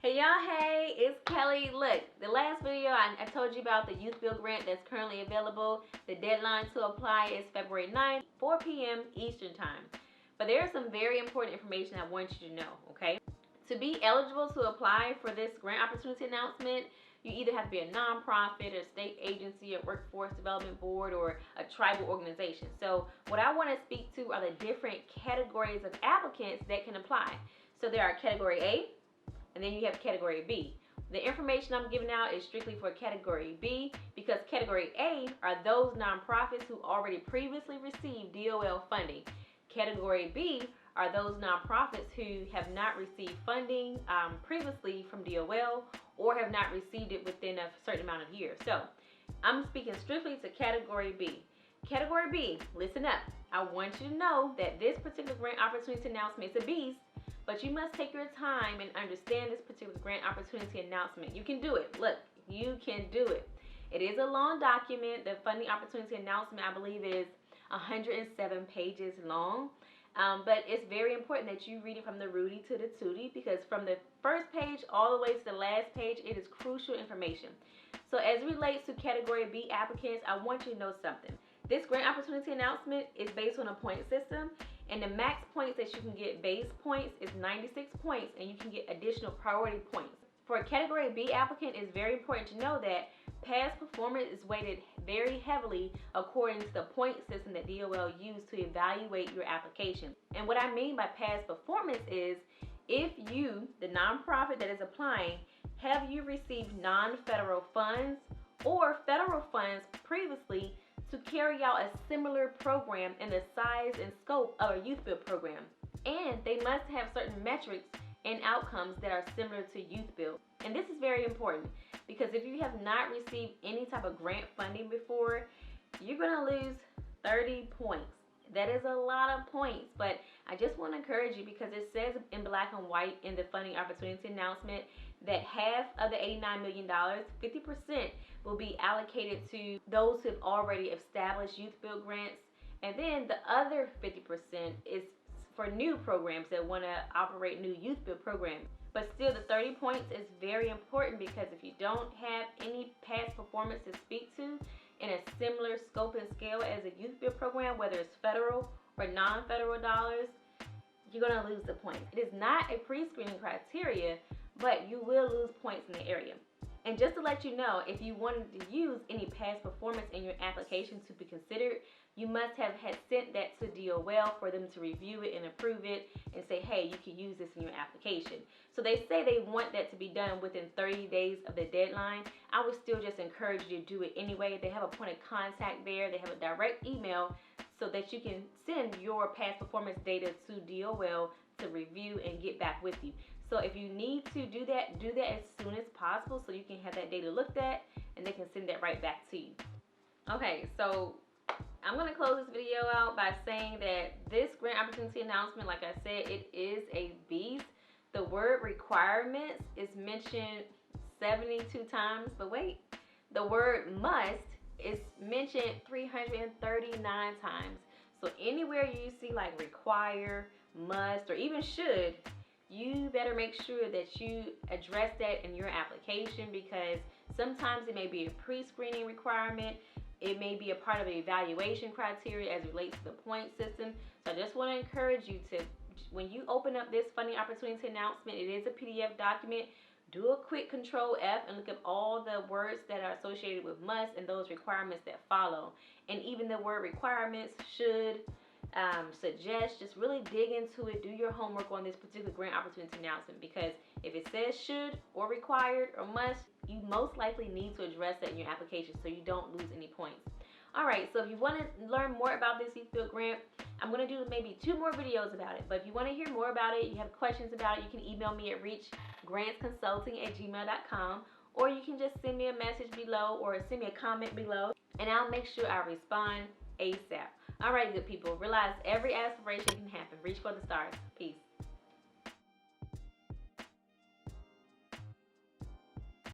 Hey y'all, hey, it's Kelly. Look, the last video I told you about the Youth Build grant that's currently available. The deadline to apply is February 9th, 4 p.m. Eastern time. But there is some very important information I want you to know, okay? To be eligible to apply for this grant opportunity announcement, you either have to be a nonprofit, a state agency, a workforce development board, or a tribal organization. So what I want to speak to are the different categories of applicants that can apply. So there are Category A, and then you have Category B. The information I'm giving out is strictly for Category B because Category A are those nonprofits who already previously received DOL funding. Category B are those nonprofits who have not received funding previously from DOL or have not received it within a certain amount of years. So I'm speaking strictly to Category B. Category B, listen up. I want you to know that this particular grant opportunity announcement is a beast, but you must take your time and understand this particular grant opportunity announcement. You can do it. Look, you can do it. It is a long document. The funding opportunity announcement, I believe, is 107 pages long. But it's very important that you read it from the Rudy to the Tootie, because from the first page all the way to the last page, it is crucial information. So as it relates to Category B applicants, I want you to know something. This grant opportunity announcement is based on a point system, and the max points that you can get, base points, is 96 points, and you can get additional priority points. For a Category B applicant, it's very important to know that past performance is weighted very heavily according to the point system that DOL used to evaluate your application. And what I mean by past performance is if you, the nonprofit that is applying, have you received non-federal funds or federal funds previously to carry out a similar program in the size and scope of a Youth Build program. And they must have certain metrics and outcomes that are similar to Youth Build. And this is very important because if you have not received any type of grant funding before, you're gonna lose 30 points. That is a lot of points, but I just want to encourage you because it says in black and white in the funding opportunity announcement that half of the $89 million, 50%, will be allocated to those who have already established Youth Build grants, and then the other 50% is for new programs that want to operate new Youth Build programs. But still, the 30 points is very important because if you don't have any past performance to speak to in a similar scope and scale as a Youth Build program, whether it's federal or non-federal dollars, you're going to lose the point. It is not a pre-screening criteria, but you will lose points in the area. And just to let you know, if you wanted to use any past performance in your application to be considered, you must have had sent that to DOL for them to review it and approve it and say, hey, you can use this in your application. So they say they want that to be done within 30 days of the deadline. I would still just encourage you to do it anyway. They have a point of contact there. They have a direct email so that you can send your past performance data to DOL to review and get back with you. So if you need to do that as soon as possible so you can have that data looked at and they can send that right back to you. Okay, so I'm going to close this video out by saying that this grant opportunity announcement, like I said, it is a beast. The word requirements is mentioned 72 times, but wait, the word must is mentioned 339 times. So anywhere you see like require, must, or even should, you better make sure that you address that in your application because sometimes it may be a pre-screening requirement. It may be a part of an evaluation criteria as it relates to the point system. So I just want to encourage you to, when you open up this funding opportunity announcement, it is a PDF document. Do a quick Control F and look at all the words that are associated with must and those requirements that follow. And even the word requirements, should, suggest, just really dig into it. Do your homework on this particular grant opportunity announcement because if it says should or required or must, you most likely need to address that in your application so you don't lose any points. Alright, so if you want to learn more about this Youth Build grant, I'm going to do maybe 2 more videos about it. But if you want to hear more about it, you have questions about it, you can email me at reachgrantsconsulting@gmail.com, or you can just send me a message below or send me a comment below and I'll make sure I respond ASAP. Alright, good people, realize every aspiration can happen. Reach for the stars. Peace.